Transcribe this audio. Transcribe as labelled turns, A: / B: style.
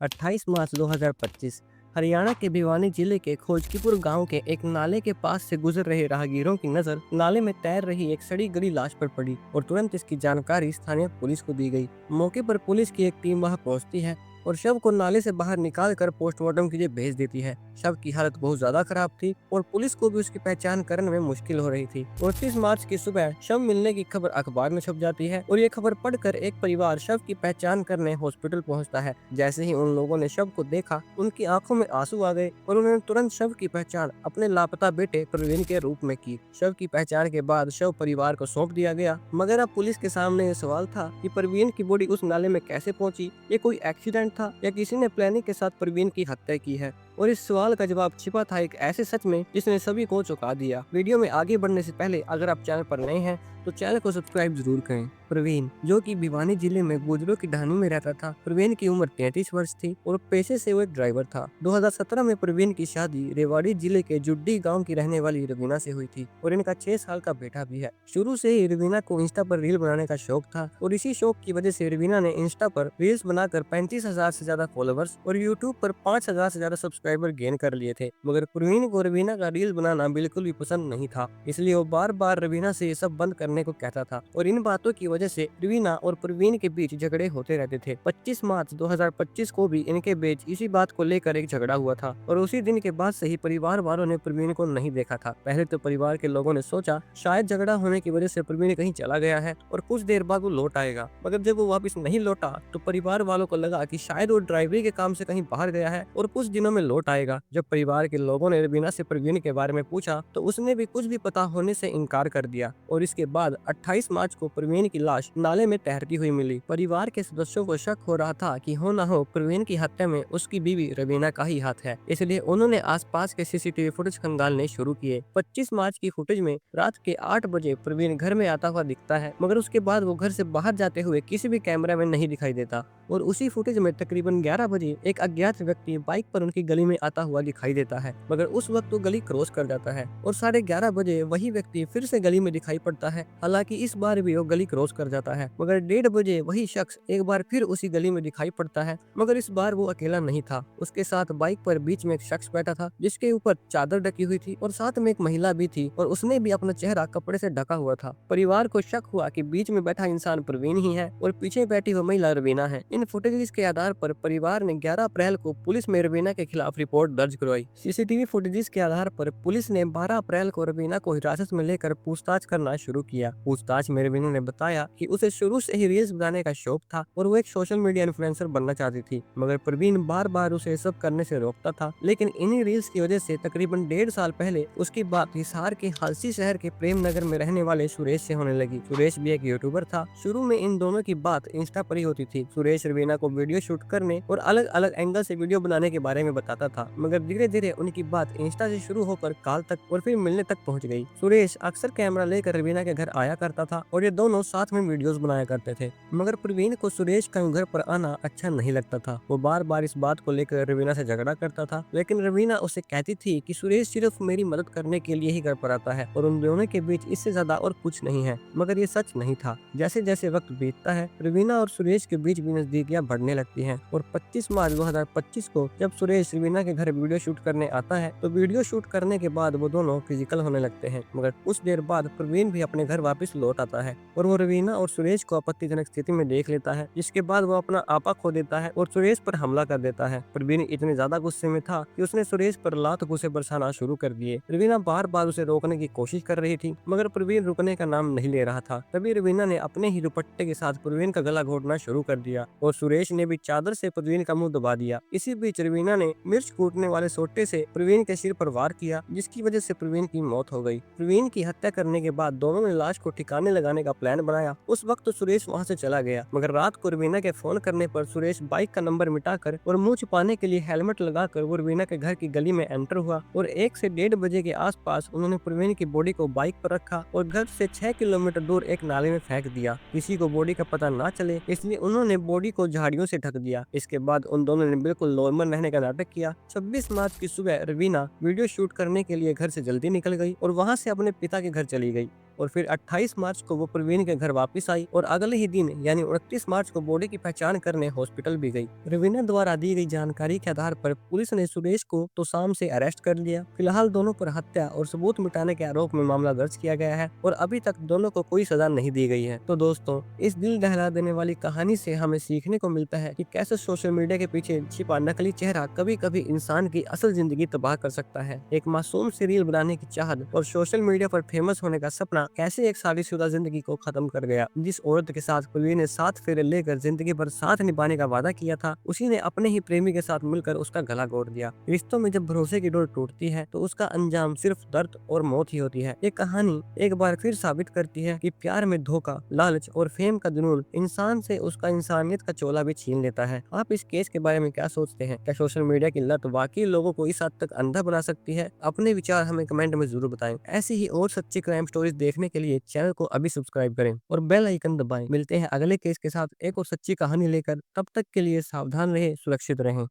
A: 28 मार्च 2025 हरियाणा के भिवानी जिले के खोजकीपुर गांव के एक नाले के पास से गुजर रहे राहगीरों की नजर नाले में तैर रही एक सड़ी गली लाश पर पड़ी और तुरंत इसकी जानकारी स्थानीय पुलिस को दी गई। मौके पर पुलिस की एक टीम वहां पहुंचती है और शव को नाले से बाहर निकाल कर पोस्टमार्टम के लिए भेज देती है। शव की हालत बहुत ज्यादा खराब थी और पुलिस को भी उसकी पहचान करने में मुश्किल हो रही थी। 29 मार्च की सुबह शव मिलने की खबर अखबार में छप जाती है और ये खबर पढ़कर एक परिवार शव की पहचान करने हॉस्पिटल पहुंचता है। जैसे ही उन लोगों ने शव को देखा, उनकी आंखों में आंसू आ गए और उन्होंने तुरंत शव की पहचान अपने लापता बेटे प्रवीण के रूप में की। शव की पहचान के बाद शव परिवार को सौंप दिया गया, मगर अब पुलिस के सामने ये सवाल था कि प्रवीण की बॉडी उस नाले में कैसे पहुंची। ये कोई एक्सीडेंट था या किसी ने प्लानिंग के साथ प्रवीण की हत्या की है? और इस सवाल का जवाब छिपा था एक ऐसे सच में जिसने सभी को चौंका दिया। वीडियो में आगे बढ़ने से पहले अगर आप चैनल पर नए हैं तो चैनल को सब्सक्राइब जरूर करें। प्रवीण, जो कि भिवानी जिले में गुजरों की ढाणी में रहता था। प्रवीण की उम्र 33 वर्ष थी और पेशे से वो एक ड्राइवर था। 2017 में प्रवीण की शादी रेवाड़ी जिले के जुड्डी गांव की रहने वाली रवीना से हुई थी और इनका 6 साल का बेटा भी है। शुरू से ही रवीना को इंस्टा पर रील बनाने का शौक था और इसी शौक की वजह से रवीना ने इंस्टा पर रील्स बनाकर 35,000 से ज्यादा फॉलोवर्स और यूट्यूब पर 5,000 से ज्यादा सब्सक्राइबर गेन कर लिए थे। मगर प्रवीण को रवीना का रील बनाना बिल्कुल भी पसंद नहीं था, इसलिए वो बार बार रवीना से ये सब बंद करने को कहता था और इन बातों की वजह से रवीना और प्रवीण के बीच झगड़े होते रहते थे। 25 मार्च 2025 को भी इनके बीच इसी बात को लेकर एक झगड़ा हुआ था और उसी दिन के बाद से ही परिवार वालों ने प्रवीण को नहीं देखा था। पहले तो परिवार के लोगों ने सोचा शायद झगड़ा होने की वजह से प्रवीण कहीं चला गया है और कुछ देर बाद वो लौट आएगा, मगर जब वो वापस नहीं लौटा तो परिवार वालों को लगा कि शायद वो ड्राइवरी के काम से कहीं बाहर गया है और कुछ दिनों में लौट आएगा। जब परिवार के लोगों ने रवीना से प्रवीण के बारे में पूछा तो उसने भी कुछ भी पता होने से इनकार कर दिया और इसके बाद 28 मार्च को प्रवीण की लाश नाले में तैरती हुई मिली। परिवार के सदस्यों को शक हो रहा था कि हो न हो प्रवीण की हत्या में उसकी बीवी रवीना का ही हाथ है, इसलिए उन्होंने आसपास के सीसीटीवी फुटेज खंगालने शुरू किए। 25 मार्च की फुटेज में रात के 8 बजे प्रवीण घर में आता हुआ दिखता है, मगर उसके बाद वो घर से बाहर जाते हुए किसी भी कैमरा में नहीं दिखाई देता और उसी फुटेज में तकरीबन 11 बजे एक अज्ञात व्यक्ति बाइक पर उनकी गली में आता हुआ दिखाई देता है, मगर उस वक्त वो गली क्रॉस कर जाता है और 11:30 बजे वही व्यक्ति फिर से गली में दिखाई पड़ता है। हालांकि इस बार भी वो गली क्रॉस कर जाता है, मगर 1:30 बजे वही शख्स एक बार फिर उसी गली में दिखाई पड़ता है, मगर इस बार वो अकेला नहीं था। उसके साथ बाइक पर बीच में एक शख्स बैठा था जिसके ऊपर चादर ढकी हुई थी और साथ में एक महिला भी थी और उसने भी अपना चेहरा कपड़े से ढका हुआ था। परिवार को शक हुआ कि बीच में बैठा इंसान प्रवीण ही है और पीछे बैठी हुई महिला रवीना है। इन फुटेजेस के आधार पर परिवार ने 11 अप्रैल को पुलिस में रवीना के खिलाफ रिपोर्ट दर्ज करवाई। सीसीटीवी फुटेजेस के आधार पर पुलिस ने 12 अप्रैल को रवीना को हिरासत में लेकर पूछताछ करना शुरू किया। पूछताछ में रवीना ने बताया कि उसे शुरू से ही रील्स बनाने का शौक था और वो एक सोशल मीडिया इन्फ्लुएंसर बनना चाहती थी, मगर प्रवीण बार बार उसे सब करने से रोकता था। लेकिन इन्हीं रील्स की वजह से तकरीबन 1.5 साल पहले उसकी बात हिसार के हालसी शहर के प्रेम नगर में रहने वाले सुरेश से होने लगी। सुरेश भी एक यूट्यूबर था। शुरू में इन दोनों की बात इंस्टा पर ही होती थी। सुरेश रवीना को वीडियो शूट करने और अलग अलग एंगल से वीडियो बनाने के बारे में बताता था, मगर धीरे धीरे उनकी बात इंस्टा से शुरू होकर कॉल तक और फिर मिलने तक पहुंच गई। सुरेश अक्सर कैमरा लेकर रवीना के घर आया करता था और ये दोनों साथ में वीडियोस बनाया करते थे, मगर प्रवीण को सुरेश का घर पर आना अच्छा नहीं लगता था। वो बार बार इस बात को लेकर रवीना से झगड़ा करता था, लेकिन रवीना उसे कहती थी कि सुरेश सिर्फ मेरी मदद करने के लिए ही घर पर आता है और उन दोनों के बीच इससे ज्यादा और कुछ नहीं है, मगर ये सच नहीं था। जैसे जैसे वक्त बीतता है रवीना और सुरेश के बीच भी नजदीकियां बढ़ने लगती हैं और 25 मार्च 2025 को जब सुरेश रवीना के घर वीडियो शूट करने आता है तो वीडियो शूट करने के बाद वो दोनों फिजिकल होने लगते हैं, मगर कुछ देर बाद प्रवीण भी अपने घर वापस लौट आता है और वो रवीना और सुरेश को आपत्तिजनक स्थिति में देख लेता है, जिसके बाद वो अपना आपा खो देता है और सुरेश पर हमला कर देता है। प्रवीण इतने ज्यादा गुस्से में था कि उसने सुरेश पर लात घूंसे बरसाना शुरू कर दिए। रवीना बार बार उसे रोकने की कोशिश कर रही थी, मगर प्रवीण रुकने का नाम नहीं ले रहा था। तभी रवीना ने अपने ही दुपट्टे के साथ प्रवीण का गला घोटना शुरू कर दिया और सुरेश ने भी चादर से प्रवीण का मुंह दबा दिया। इसी बीच रवीना ने मिर्च कूटने वाले सोटे से प्रवीण के सिर पर वार किया, जिसकी वजह से प्रवीण की मौत हो गई। प्रवीण की हत्या करने के बाद दोनों ने लाश को ठिकाने लगाने का प्लान बनाया। उस वक्त तो सुरेश वहां से चला गया, मगर रात को रवीना के फोन करने पर सुरेश बाइक का नंबर मिटाकर और मुंह छुपाने के लिए हेलमेट लगाकर वो रवीना के घर की गली में एंटर हुआ और 1 से 1:30 बजे के आसपास उन्होंने प्रवीण की बॉडी को बाइक पर रखा और घर से 6 किलोमीटर दूर एक नाले में फेंक दिया। किसी को बॉडी का पता ना चले इसलिए उन्होंने बॉडी को झाड़ियों से ढक दिया। इसके बाद उन दोनों ने बिल्कुल नॉर्मल रहने का नाटक किया। 26 मार्च की सुबह रवीना वीडियो शूट करने के लिए घर से जल्दी निकल गई और वहां से अपने पिता के घर चली गई और फिर 28 मार्च को वो प्रवीण के घर वापस आई और अगले ही दिन यानी 29 मार्च को बॉडी की पहचान करने हॉस्पिटल भी गई। रवीना द्वारा दी गई जानकारी के आधार पर पुलिस ने सुरेश को तो शाम से अरेस्ट कर लिया। फिलहाल दोनों पर हत्या और सबूत मिटाने के आरोप में मामला दर्ज किया गया है और अभी तक दोनों को कोई सजा नहीं दी गई है। तो दोस्तों, इस दिल दहला देने वाली कहानी से हमें सीखने को मिलता है कि कैसे सोशल मीडिया के पीछे छिपा नकली चेहरा कभी कभी इंसान की असल जिंदगी तबाह कर सकता है। एक मासूम सी रील बनाने की चाहत और सोशल मीडिया पर फेमस होने का सपना कैसे एक शादीशुदा जिंदगी को खत्म कर गया। जिस औरत के साथ प्रवीण ने 7 फेरे लेकर जिंदगी भर साथ निभाने का वादा किया था, उसी ने अपने ही प्रेमी के साथ मिलकर उसका गला घोट दिया। रिश्तों में जब भरोसे की डोर टूटती है तो उसका अंजाम सिर्फ दर्द और मौत ही होती है। ये कहानी एक बार फिर साबित करती है कि प्यार में धोखा, लालच और फेम का जुनून इंसान से उसका इंसानियत का चोला भी छीन लेता है। आप इस केस के बारे में क्या सोचते हैं? क्या सोशल मीडिया की लत वाकई लोगों को इस हद तक अंधा बना सकती है? अपने विचार हमें कमेंट में जरूर बताएं। ऐसी ही और सच्ची क्राइम स्टोरीज देखने के लिए चैनल को अभी सब्सक्राइब करें और बेल आइकन दबाएं। मिलते हैं अगले केस के साथ एक और सच्ची कहानी लेकर। तब तक के लिए सावधान रहें, सुरक्षित रहें।